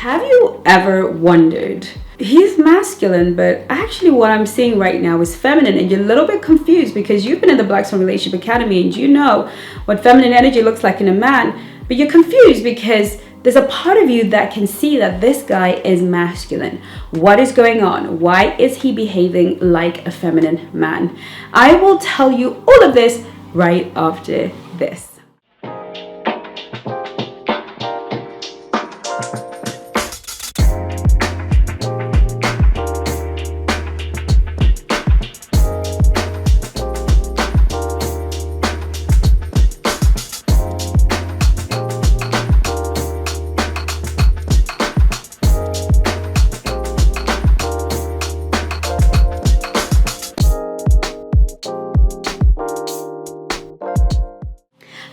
Have you ever wondered, he's masculine, but actually what I'm seeing right now is feminine, and you're a little bit confused because you've been in the Black Swan Relationship Academy and you know what feminine energy looks like in a man, but you're confused because there's a part of you that can see that this guy is masculine. What is going on? Why is he behaving like a feminine man? I will tell you all of this right after this.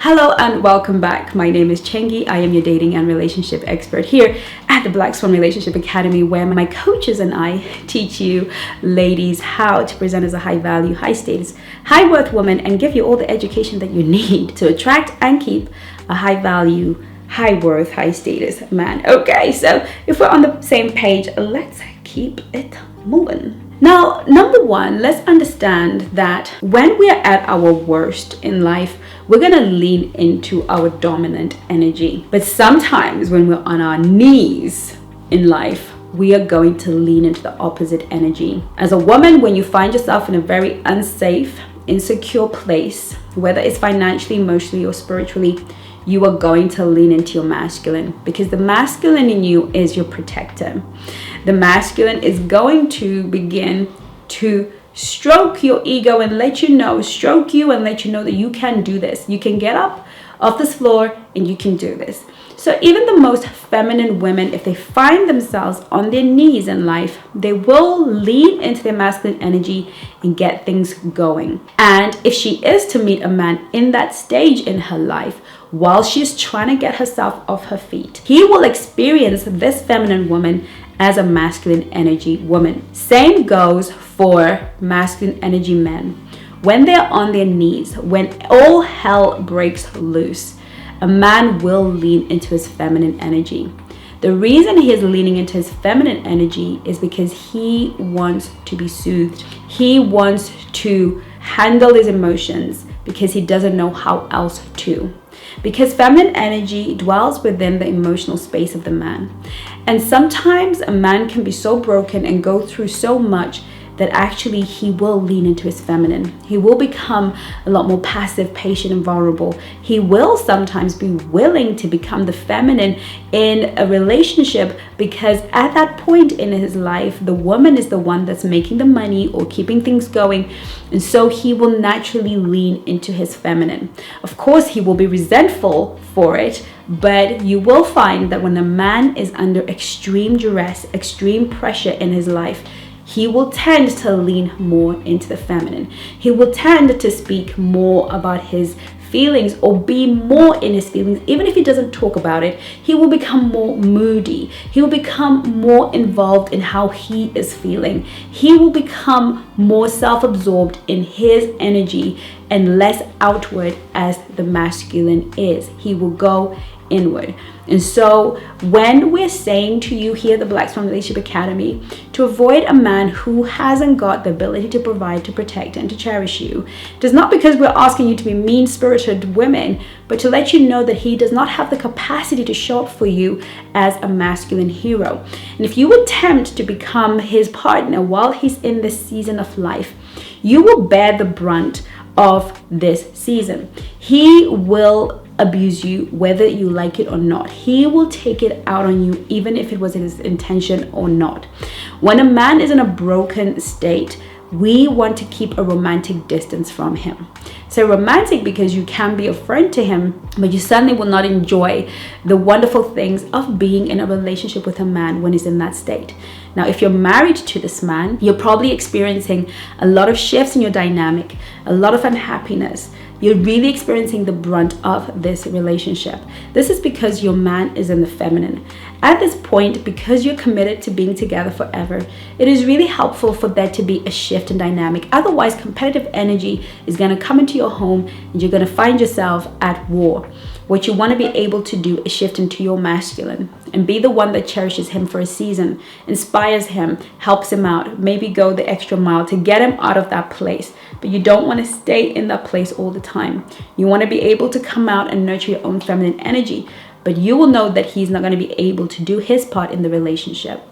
Hello and welcome back. My name is Chengi. I am your dating and relationship expert here at the Black Swan Relationship Academy, where my coaches and I teach you ladies how to present as a high value, high status, high worth woman and give you all the education that you need to attract and keep a high value, high worth, high status man. Okay, so if we're on the same page, let's keep it moving. Now, number one, let's understand that when we are at our worst in life, we're going to lean into our dominant energy. But sometimes when we're on our knees in life, we are going to lean into the opposite energy. As a woman, when you find yourself in a very unsafe, insecure place, whether it's financially, emotionally, or spiritually, you are going to lean into your masculine, because the masculine in you is your protector. The masculine is going to begin to stroke your ego and let you know that you can do this. You can get up off this floor and you can do this. So even the most feminine women, if they find themselves on their knees in life, they will lean into their masculine energy and get things going. And if she is to meet a man in that stage in her life, while she's trying to get herself off her feet, he will experience this feminine woman as a masculine energy woman. Same goes for masculine energy men. When they're on their knees, when all hell breaks loose, a man will lean into his feminine energy. The reason he is leaning into his feminine energy is because he wants to be soothed. He wants to handle his emotions because he doesn't know how else to. Because feminine energy dwells within the emotional space of the man. And sometimes a man can be so broken and go through so much that actually he will lean into his feminine. He will become a lot more passive, patient, and vulnerable. He will sometimes be willing to become the feminine in a relationship, because at that point in his life, the woman is the one that's making the money or keeping things going. And so he will naturally lean into his feminine. Of course, he will be resentful for it, but you will find that when a man is under extreme duress, extreme pressure in his life, he will tend to lean more into the feminine. He will tend to speak more about his feelings or be more in his feelings. Even if he doesn't talk about it, he will become more moody. He will become more involved in how he is feeling. He will become more self-absorbed in his energy and less outward as the masculine is. He will go inward. And so when we're saying to you here at the Black Swan Relationship Academy to avoid a man who hasn't got the ability to provide, to protect, and to cherish you, it is not because we're asking you to be mean-spirited women, but to let you know that he does not have the capacity to show up for you as a masculine hero. And if you attempt to become his partner while he's in this season of life, you will bear the brunt of this season. He will abuse you whether you like it or not. He will take it out on you even if it was his intention or not. When a man is in a broken state, we want to keep a romantic distance from him. So romantic because you can be a friend to him, but you certainly will not enjoy the wonderful things of being in a relationship with a man when he's in that state. Now, if you're married to this man, you're probably experiencing a lot of shifts in your dynamic, a lot of unhappiness. You're really experiencing the brunt of this relationship. This is because your man is in the feminine. At this point, because you're committed to being together forever, it is really helpful for there to be a shift in dynamic. Otherwise, competitive energy is going to come into your home and you're going to find yourself at war. What you want to be able to do is shift into your masculine and be the one that cherishes him for a season, inspires him, helps him out, maybe go the extra mile to get him out of that place. But you don't want to stay in that place all the time. You want to be able to come out and nurture your own feminine energy, but you will know that he's not going to be able to do his part in the relationship.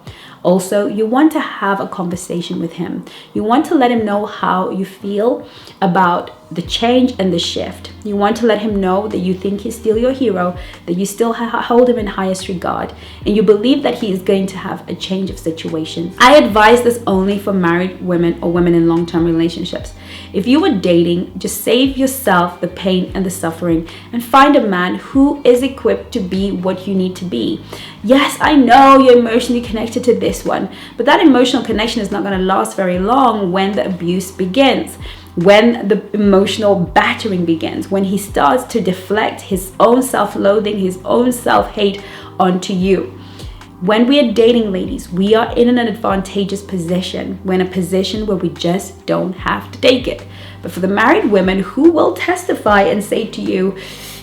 Also, you want to have a conversation with him. You want to let him know how you feel about the change and the shift. You want to let him know that you think he's still your hero, that you still hold him in highest regard, and you believe that he is going to have a change of situation. I advise this only for married women or women in long-term relationships. If you are dating, just save yourself the pain and the suffering and find a man who is equipped to be what you need to be. Yes, I know you're emotionally connected to this one, but that emotional connection is not going to last very long when the abuse begins, when the emotional battering begins, when he starts to deflect his own self-loathing, his own self-hate onto you. When we are dating, ladies, we are in an advantageous position. We're in a position where we just don't have to take it. But for the married women who will testify and say to you,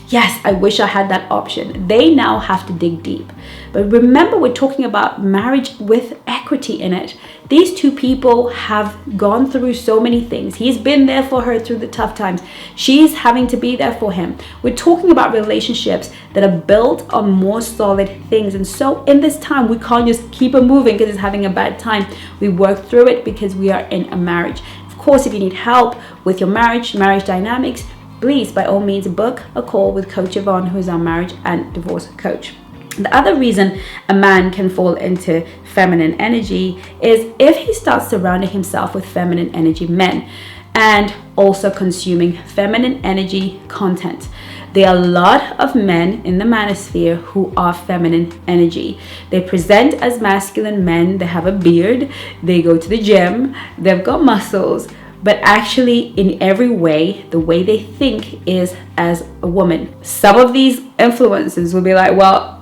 yes, I wish I had that option, they now have to dig deep. But remember, we're talking about marriage with equity in it. These two people have gone through so many things. He's been there for her through the tough times. She's having to be there for him. We're talking about relationships that are built on more solid things. And so in this time, we can't just keep it moving because it's having a bad time. We work through it because we are in a marriage. Of course, if you need help with your marriage dynamics, please, by all means, book a call with Coach Yvonne, who is our marriage and divorce coach. The other reason a man can fall into feminine energy is if he starts surrounding himself with feminine energy men and also consuming feminine energy content. There are a lot of men in the manosphere who are feminine energy. They present as masculine men. They have a beard. They go to the gym. They've got muscles. But actually, in every way, the way they think is as a woman. Some of these influencers will be like, well,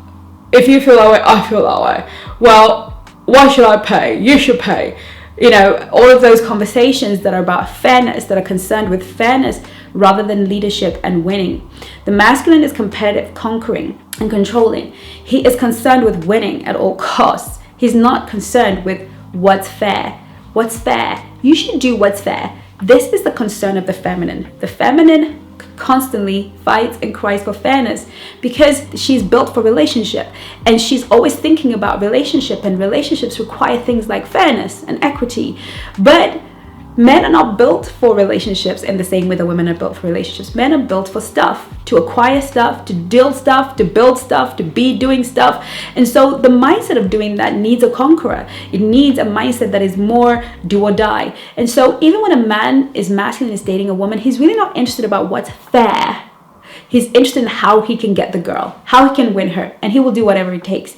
if you feel that way, I feel that way. Well, why should I pay? You should pay. You know, all of those conversations that are about fairness, that are concerned with fairness rather than leadership and winning. The masculine is competitive, conquering, and controlling. He is concerned with winning at all costs. He's not concerned with what's fair. What's fair? You should do what's fair. This is the concern of the feminine. The feminine constantly fights and cries for fairness because she's built for relationship, and she's always thinking about relationship, and relationships require things like fairness and equity. But men are not built for relationships in the same way that women are built for relationships. Men are built for stuff, to acquire stuff, to deal stuff, to build stuff, to be doing stuff. And so the mindset of doing that needs a conqueror. It needs a mindset that is more do or die. And so even when a man is masculine and is dating a woman, he's really not interested about what's fair. He's interested in how he can get the girl, how he can win her, and he will do whatever it takes.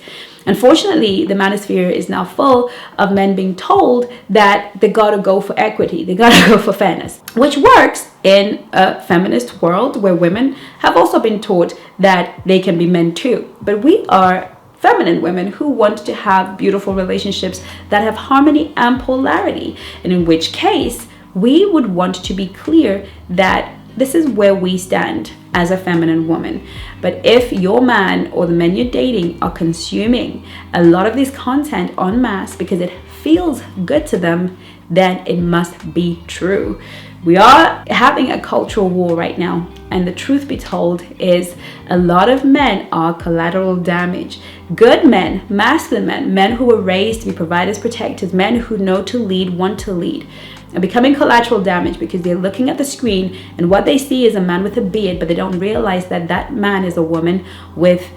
Unfortunately, the manosphere is now full of men being told that they gotta go for equity, they gotta go for fairness, which works in a feminist world where women have also been taught that they can be men too. But we are feminine women who want to have beautiful relationships that have harmony and polarity, and in which case we would want to be clear that this is where we stand as a feminine woman. But if your man or the men you're dating are consuming a lot of this content en masse because it feels good to them, then it must be true. We are having a cultural war right now, and the truth be told is a lot of men are collateral damage. Good men, masculine men, men who were raised to be providers, protectors, men who know to lead, want to lead, are becoming collateral damage because they're looking at the screen and what they see is a man with a beard, but they don't realize that that man is a woman with,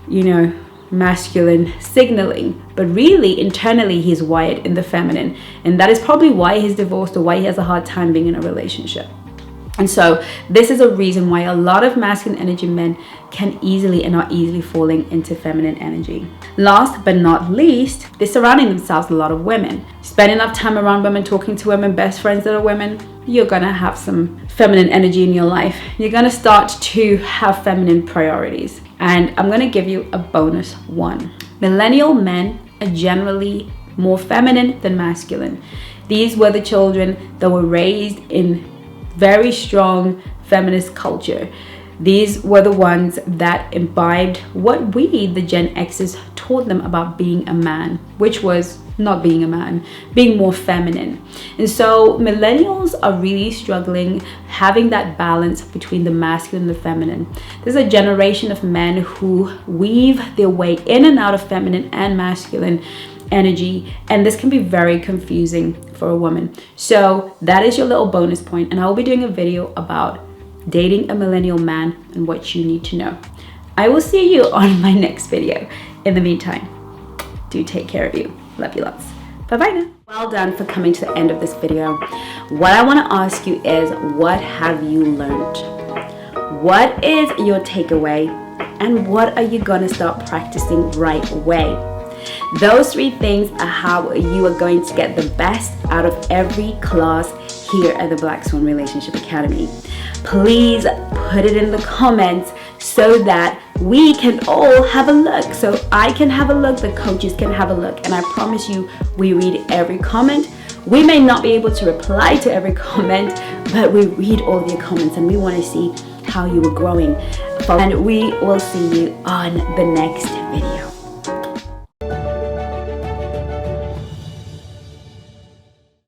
you know, masculine signaling. But really, internally, he's wired in the feminine. And that is probably why he's divorced or why he has a hard time being in a relationship. And so this is a reason why a lot of masculine energy men can easily and are easily falling into feminine energy. Last but not least, they're surrounding themselves with a lot of women. Spend enough time around women, talking to women, best friends that are women, you're gonna have some feminine energy in your life. You're gonna start to have feminine priorities. And I'm gonna give you a bonus one. Millennial men are generally more feminine than masculine. These were the children that were raised in very strong feminist culture. These were the ones that imbibed what we, the Gen X's, taught them about being a man, which was not being a man, being more feminine. And so millennials are really struggling having that balance between the masculine and the feminine. There's a generation of men who weave their way in and out of feminine and masculine energy, and this can be very confusing for a woman. So that is your little bonus point, and I will be doing a video about dating a millennial man and what you need to know. I will see you on my next video. In the meantime, do take care of you. Love you lots. Bye bye now. Well done for coming to the end of this video. What I want to ask you is, what have you learned? What is your takeaway? And what are you gonna start practicing right away? Those 3 things are how you are going to get the best out of every class here at the Black Swan Relationship Academy. Please put it in the comments so that we can all have a look. So I can have a look, the coaches can have a look, and I promise you, we read every comment. We may not be able to reply to every comment, but we read all of your comments and we want to see how you are growing. And we will see you on the next video.